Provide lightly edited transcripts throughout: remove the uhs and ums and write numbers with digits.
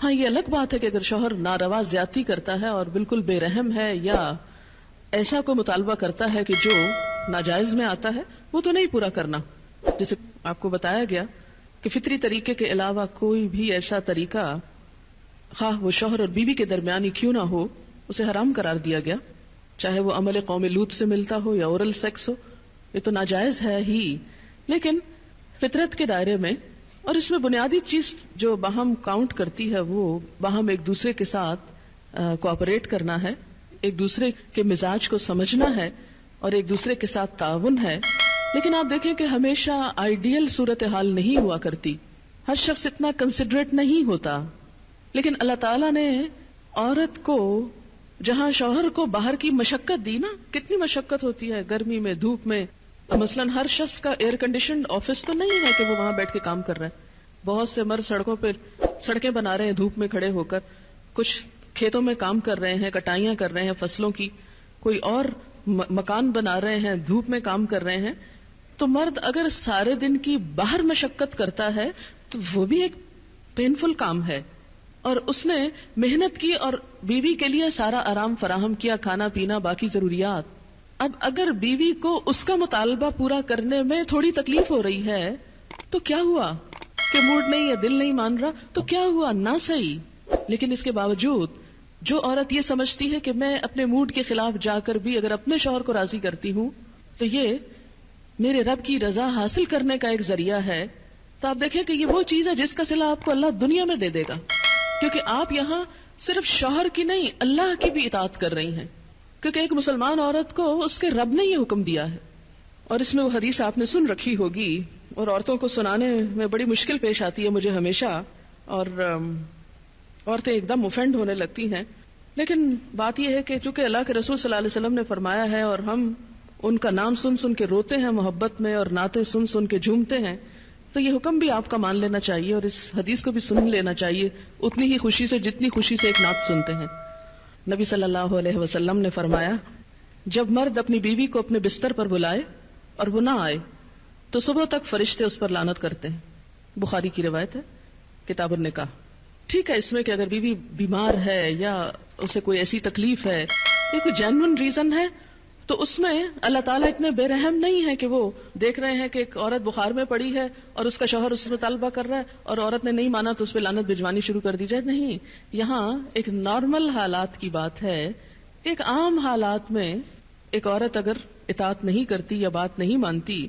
ہاں یہ الگ بات ہے کہ اگر شوہر ناروا زیادتی کرتا ہے اور بالکل بے رحم ہے یا ایسا کوئی مطالبہ کرتا ہے کہ جو ناجائز میں آتا ہے، وہ تو نہیں پورا کرنا. جیسے آپ کو بتایا گیا کہ فطری طریقے کے علاوہ کوئی بھی ایسا طریقہ خواہ وہ شوہر اور بیوی کے درمیان ہی کیوں نہ ہو اسے حرام قرار دیا گیا، چاہے وہ عمل قوم لوط سے ملتا ہو یا اورل سیکس ہو. یہ تو ناجائز ہے ہی، لیکن فطرت کے دائرے میں. اور اس میں بنیادی چیز جو باہم کاؤنٹ کرتی ہے وہ باہم ایک دوسرے کے ساتھ کوآپریٹ کرنا ہے، ایک دوسرے کے مزاج کو سمجھنا ہے اور ایک دوسرے کے ساتھ تعاون ہے. لیکن آپ دیکھیں کہ ہمیشہ آئیڈیل صورتحال نہیں ہوا کرتی، ہر شخص اتنا کنسیڈریٹ نہیں ہوتا. لیکن اللہ تعالیٰ نے عورت کو جہاں شوہر کو باہر کی مشقت دی نا، کتنی مشقت ہوتی ہے گرمی میں، دھوپ میں. مثلاً ہر شخص کا ایئر کنڈیشنڈ آفس تو نہیں ہے کہ وہ وہاں بیٹھ کے کام کر رہا ہے. بہت سے مرد سڑکوں پہ سڑکیں بنا رہے ہیں دھوپ میں کھڑے ہو کر، کچھ کھیتوں میں کام کر رہے ہیں، کٹائیاں کر رہے ہیں فصلوں کی، کوئی اور مکان بنا رہے ہیں، دھوپ میں کام کر رہے ہیں. تو مرد اگر سارے دن کی باہر مشقت کرتا ہے تو وہ بھی ایک پینفل کام ہے، اور اس نے محنت کی اور بیوی کے لیے سارا آرام فراہم کیا، کھانا پینا باقی ضروریات. اب اگر بیوی کو اس کا مطالبہ پورا کرنے میں تھوڑی تکلیف ہو رہی ہے تو کیا ہوا کہ موڈ نہیں ہے، دل نہیں مان رہا، تو کیا ہوا؟ نہ صحیح. لیکن اس کے باوجود جو عورت یہ سمجھتی ہے کہ میں اپنے موڈ کے خلاف جا کر بھی اگر اپنے شوہر کو راضی کرتی ہوں تو یہ میرے رب کی رضا حاصل کرنے کا ایک ذریعہ ہے، تو آپ دیکھیں کہ یہ وہ چیز ہے جس کا صلہ آپ کو اللہ دنیا میں دے دے گا. کیونکہ آپ یہاں صرف شوہر کی نہیں اللہ کی بھی اطاعت کر رہی ہیں، کیونکہ ایک مسلمان عورت کو اس کے رب نے یہ حکم دیا ہے. اور اس میں وہ حدیث آپ نے سن رکھی ہوگی اور عورتوں کو سنانے میں بڑی مشکل پیش آتی ہے مجھے ہمیشہ، اور عورتیں ایک دم اوفینڈ ہونے لگتی ہیں. لیکن بات یہ ہے کہ چونکہ اللہ کے رسول صلی اللہ علیہ وسلم نے فرمایا ہے اور ہم ان کا نام سن سن کے روتے ہیں محبت میں اور نعتیں سن سن کے جھومتے ہیں، تو یہ حکم بھی آپ کا مان لینا چاہیے اور اس حدیث کو بھی سن لینا چاہیے اتنی ہی خوشی سے جتنی خوشی سے ایک نعت سنتے ہیں. نبی صلی اللہ علیہ وسلم نے فرمایا جب مرد اپنی بیوی کو اپنے بستر پر بلائے اور وہ نہ آئے تو صبح تک فرشتے اس پر لعنت کرتے ہیں. بخاری کی روایت ہے کتاب النکاح. ٹھیک ہے، اس میں کہ اگر بیوی بیمار ہے یا اسے کوئی ایسی تکلیف ہے یا کوئی جینوئن ریزن ہے تو اس میں اللہ تعالیٰ اتنے بے رحم نہیں ہے کہ وہ دیکھ رہے ہیں کہ ایک عورت بخار میں پڑی ہے اور اس کا شوہر اس سے طالبہ کر رہا ہے اور عورت نے نہیں مانا تو اس پہ لعنت بھجوانی شروع کر دی جائے. نہیں، یہاں ایک نارمل حالات کی بات ہے. ایک عام حالات میں ایک عورت اگر اطاعت نہیں کرتی یا بات نہیں مانتی،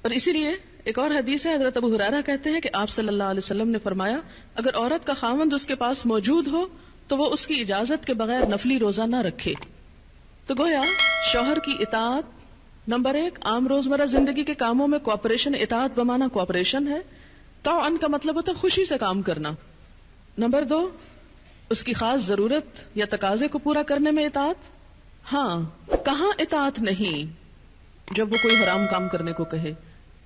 اور اسی لیے ایک اور حدیث ہے، حضرت ابو ہریرہ کہتے ہیں کہ آپ صلی اللہ علیہ وسلم نے فرمایا اگر عورت کا خاوند اس کے پاس موجود ہو تو وہ اس کی اجازت کے بغیر نفلی روزہ نہ رکھے. تو گویا شوہر کی اطاعت نمبر 1 عام روزمرہ زندگی کے کاموں میں کوآپریشن، اطاعت بمانا کوآپریشن ہے. طوعاً کا مطلب ہوتا ہے خوشی سے کام کرنا. نمبر 2 اس کی خاص ضرورت یا تقاضے کو پورا کرنے میں اطاعت. ہاں، کہاں اطاعت نہیں؟ جب وہ کوئی حرام کام کرنے کو کہے،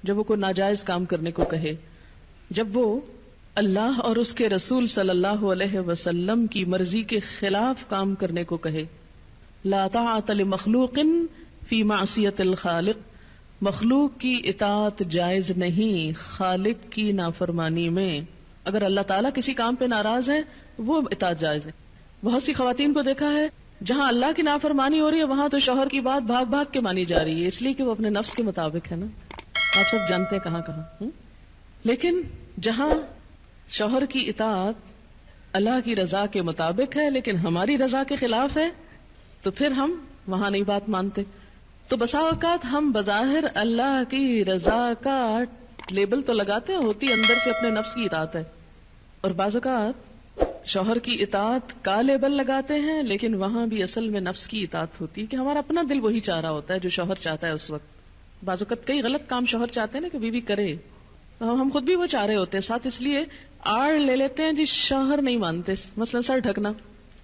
جب وہ کوئی ناجائز کام کرنے کو کہے، جب وہ اللہ اور اس کے رسول صلی اللہ علیہ وسلم کی مرضی کے خلاف کام کرنے کو کہے. لا طاعت لمخلوق فی معصیت الخالق. مخلوق کی اطاعت جائز نہیں خالق کی نافرمانی میں. اگر اللہ تعالیٰ کسی کام پہ ناراض ہے وہ اطاعت جائز ہے. بہت سی خواتین کو دیکھا ہے جہاں اللہ کی نافرمانی ہو رہی ہے وہاں تو شوہر کی بات بھاگ بھاگ کے مانی جا رہی ہے، اس لیے کہ وہ اپنے نفس کے مطابق ہے نا. آپ سب جانتے ہیں کہاں کہاں. لیکن جہاں شوہر کی اطاعت اللہ کی رضا کے مطابق ہے لیکن ہماری رضا کے خلاف ہے تو پھر ہم وہاں نہیں بات مانتے. تو بسا اوقات ہم بظاہر اللہ کی رضا کا لیبل تو لگاتے ہیں، ہوتی اندر سے اپنے نفس کی اطاعت ہے، اور بعض اوقات شوہر کی اطاعت کا لیبل لگاتے ہیں لیکن وہاں بھی اصل میں نفس کی اطاعت ہوتی ہے کہ ہمارا اپنا دل وہی چاہ رہا ہوتا ہے جو شوہر چاہتا ہے اس وقت. بعض اوقات کئی غلط کام شوہر چاہتے ہیں نا کہ بیوی کرے، ہم خود بھی وہ چاہ رہے ہوتے ہیں ساتھ، اس لیے آڑ لے لیتے ہیں جی شوہر نہیں مانتے. مثلا سر ڈھکنا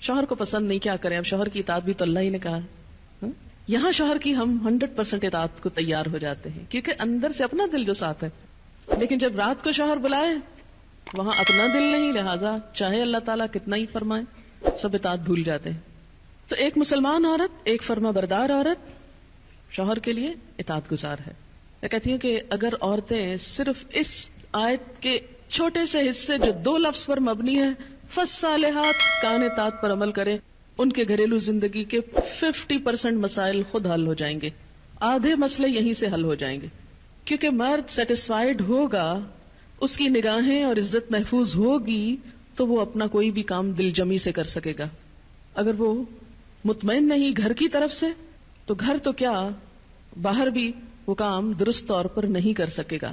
شوہر کو پسند نہیں، کیا کریں، اب شوہر کی اطاعت بھی تو اللہ ہی نے کہا ہے. یہاں شوہر کی ہم 100% اطاعت کو تیار ہو جاتے ہیں کیونکہ اندر سے اپنا دل جو ساتھ ہے. لیکن جب رات کو شوہر بلائے وہاں اپنا دل نہیں، لہذا چاہے اللہ تعالیٰ کتنا ہی فرمائے سب اطاعت بھول جاتے ہیں. تو ایک مسلمان عورت، ایک فرما بردار عورت شوہر کے لیے اطاعت گزار ہے. میں کہتی ہوں کہ اگر عورتیں صرف اس آیت کے چھوٹے سے حصے جو 2 لفظ پر مبنی ہے، فالصالحات قانتات پر عمل کریں، ان کے گھریلو زندگی کے 50% مسائل خود حل ہو جائیں گے، آدھے مسئلے یہیں سے حل ہو جائیں گے. کیونکہ مرد سیٹسفائیڈ ہوگا، اس کی نگاہیں اور عزت محفوظ ہوگی، تو وہ اپنا کوئی بھی کام دل جمی سے کر سکے گا. اگر وہ مطمئن نہیں گھر کی طرف سے، تو گھر تو کیا باہر بھی وہ کام درست طور پر نہیں کر سکے گا.